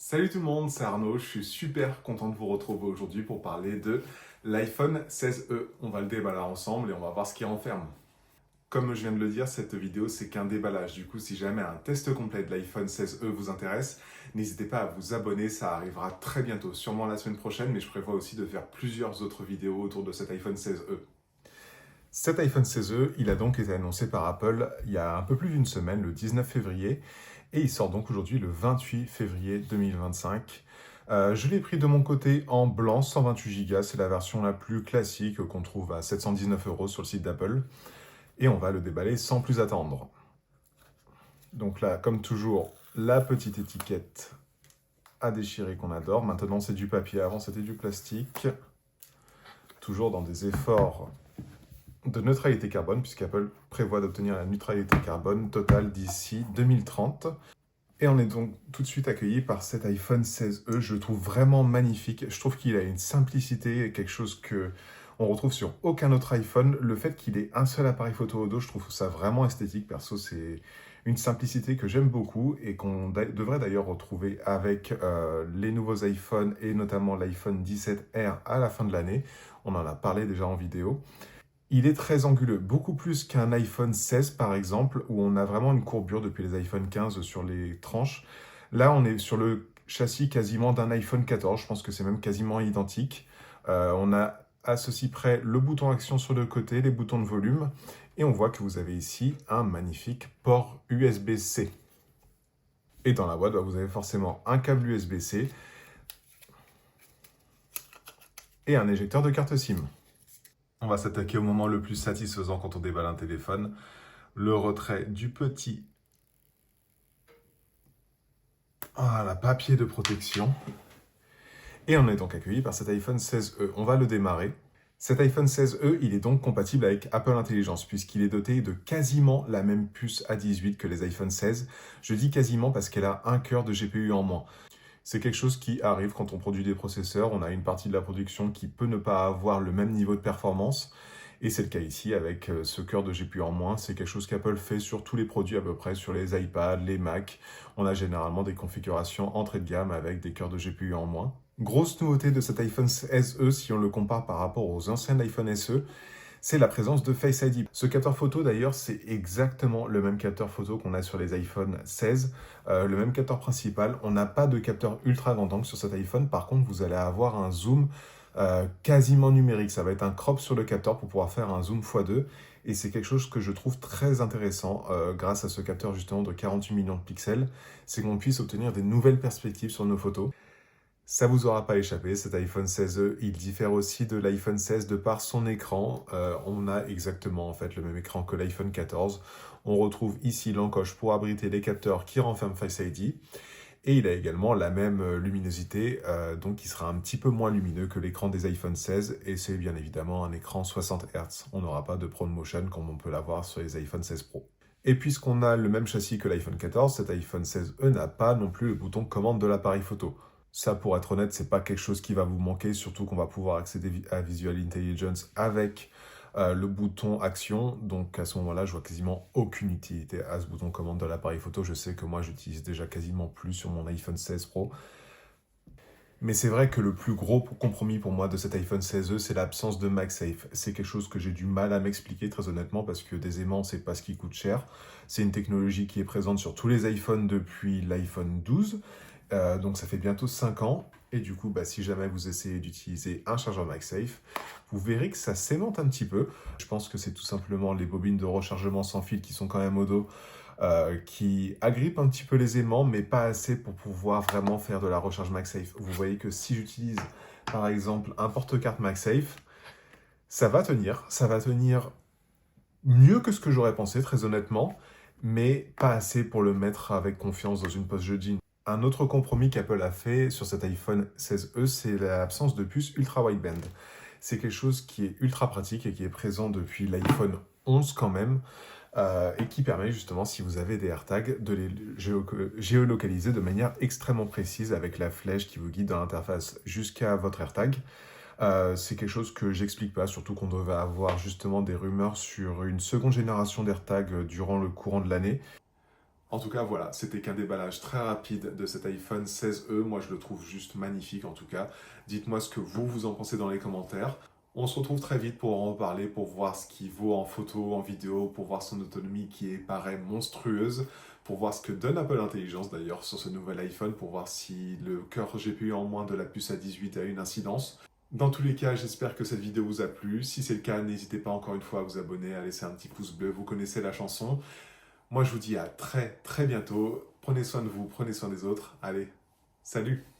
Salut tout le monde, c'est Arnaud, je suis super content de vous retrouver aujourd'hui pour parler de l'iPhone 16e. On va le déballer ensemble et on va voir ce qu'il renferme. Comme je viens de le dire, cette vidéo c'est qu'un déballage. Du coup, si jamais un test complet de l'iPhone 16e vous intéresse, n'hésitez pas à vous abonner, ça arrivera très bientôt, sûrement la semaine prochaine, mais je prévois aussi de faire plusieurs autres vidéos autour de cet iPhone 16e. Cet iPhone 16e, il a donc été annoncé par Apple il y a un peu plus d'une semaine, le 19 février, et il sort donc aujourd'hui le 28 février 2025. Je l'ai pris de mon côté en blanc, 128 Go, c'est la version la plus classique qu'on trouve à 719 € sur le site d'Apple, et on va le déballer sans plus attendre. Donc là, comme toujours, la petite étiquette à déchirer qu'on adore. Maintenant, c'est du papier, avant c'était du plastique. Toujours dans des efforts de neutralité carbone, puisqu'Apple prévoit d'obtenir la neutralité carbone totale d'ici 2030. Et on est donc tout de suite accueilli par cet iPhone 16e. Je le trouve vraiment magnifique. Je trouve qu'il a une simplicité, quelque chose que on retrouve sur aucun autre iPhone. Le fait qu'il ait un seul appareil photo au dos, je trouve ça vraiment esthétique. Perso, c'est une simplicité que j'aime beaucoup et qu'on devrait d'ailleurs retrouver avec les nouveaux iPhones et notamment l'iPhone 17R à la fin de l'année. On en a parlé déjà en vidéo. Il est très anguleux, beaucoup plus qu'un iPhone 16 par exemple, où on a vraiment une courbure depuis les iPhone 15 sur les tranches. Là, on est sur le châssis quasiment d'un iPhone 14, je pense que c'est même quasiment identique. On a à ceci près le bouton action sur le côté, les boutons de volume, et on voit que vous avez ici un magnifique port USB-C. Et dans la boîte, vous avez forcément un câble USB-C et un éjecteur de carte SIM. On va s'attaquer au moment le plus satisfaisant quand on déballe un téléphone, le retrait du petit papier de protection. Et on est donc accueilli par cet iPhone 16e. On va le démarrer. Cet iPhone 16e, il est donc compatible avec Apple Intelligence puisqu'il est doté de quasiment la même puce A18 que les iPhone 16. Je dis quasiment parce qu'elle a un cœur de GPU en moins. C'est quelque chose qui arrive quand on produit des processeurs. On a une partie de la production qui peut ne pas avoir le même niveau de performance. Et c'est le cas ici avec ce cœur de GPU en moins. C'est quelque chose qu'Apple fait sur tous les produits à peu près, sur les iPads, les Mac. On a généralement des configurations entrée de gamme avec des cœurs de GPU en moins. Grosse nouveauté de cet iPhone SE, si on le compare par rapport aux anciens iPhone SE, c'est la présence de Face ID. Ce capteur photo d'ailleurs, c'est exactement le même capteur photo qu'on a sur les iPhone 16, le même capteur principal. On n'a pas de capteur ultra grand angle sur cet iPhone, par contre vous allez avoir un zoom quasiment numérique. Ça va être un crop sur le capteur pour pouvoir faire un zoom x2 et c'est quelque chose que je trouve très intéressant grâce à ce capteur justement de 48 millions de pixels, c'est qu'on puisse obtenir des nouvelles perspectives sur nos photos. Ça vous aura pas échappé, cet iPhone 16e, il diffère aussi de l'iPhone 16 de par son écran. On a exactement en fait le même écran que l'iPhone 14. On retrouve ici l'encoche pour abriter les capteurs qui renferment Face ID. Et il a également la même luminosité, donc il sera un petit peu moins lumineux que l'écran des iPhone 16. Et c'est bien évidemment un écran 60 Hz. On n'aura pas de ProMotion comme on peut l'avoir sur les iPhone 16 Pro. Et puisqu'on a le même châssis que l'iPhone 14, cet iPhone 16e n'a pas non plus le bouton commande de l'appareil photo. Ça, pour être honnête, c'est pas quelque chose qui va vous manquer, surtout qu'on va pouvoir accéder à Visual Intelligence avec le bouton action. Donc à ce moment-là, je vois quasiment aucune utilité à ce bouton commande de l'appareil photo. Je sais que moi, j'utilise déjà quasiment plus sur mon iPhone 16 Pro. Mais c'est vrai que le plus gros compromis pour moi de cet iPhone 16e, c'est l'absence de MagSafe. C'est quelque chose que j'ai du mal à m'expliquer très honnêtement parce que des aimants, c'est pas ce qui coûte cher. C'est une technologie qui est présente sur tous les iPhones depuis l'iPhone 12. Donc ça fait bientôt 5 ans. Et du coup, si jamais vous essayez d'utiliser un chargeur MagSafe, vous verrez que ça s'aimante un petit peu. Je pense que c'est tout simplement les bobines de rechargement sans fil qui sont quand même au dos, qui agrippent un petit peu les aimants, mais pas assez pour pouvoir vraiment faire de la recharge MagSafe. Vous voyez que si j'utilise par exemple un porte-carte MagSafe, ça va tenir mieux que ce que j'aurais pensé, très honnêtement, mais pas assez pour le mettre avec confiance dans une poche de jean. Un autre compromis qu'Apple a fait sur cet iPhone 16e, c'est l'absence de puce ultra wideband. C'est quelque chose qui est ultra pratique et qui est présent depuis l'iPhone 11 quand même, et qui permet justement, si vous avez des AirTags, de les géolocaliser de manière extrêmement précise avec la flèche qui vous guide dans l'interface jusqu'à votre AirTag. C'est quelque chose que j'explique pas, surtout qu'on devait avoir justement des rumeurs sur une seconde génération d'AirTag durant le courant de l'année. En tout cas, voilà, c'était qu'un déballage très rapide de cet iPhone 16e. Moi, je le trouve juste magnifique en tout cas. Dites-moi ce que vous en pensez dans les commentaires. On se retrouve très vite pour en reparler, pour voir ce qu'il vaut en photo, en vidéo, pour voir son autonomie qui est, paraît, monstrueuse, pour voir ce que donne Apple Intelligence d'ailleurs sur ce nouvel iPhone, pour voir si le cœur GPU en moins de la puce A18 a une incidence. Dans tous les cas, j'espère que cette vidéo vous a plu. Si c'est le cas, n'hésitez pas encore une fois à vous abonner, à laisser un petit pouce bleu. Vous connaissez la chanson. Moi, je vous dis à très très bientôt. Prenez soin de vous, prenez soin des autres. Allez, salut!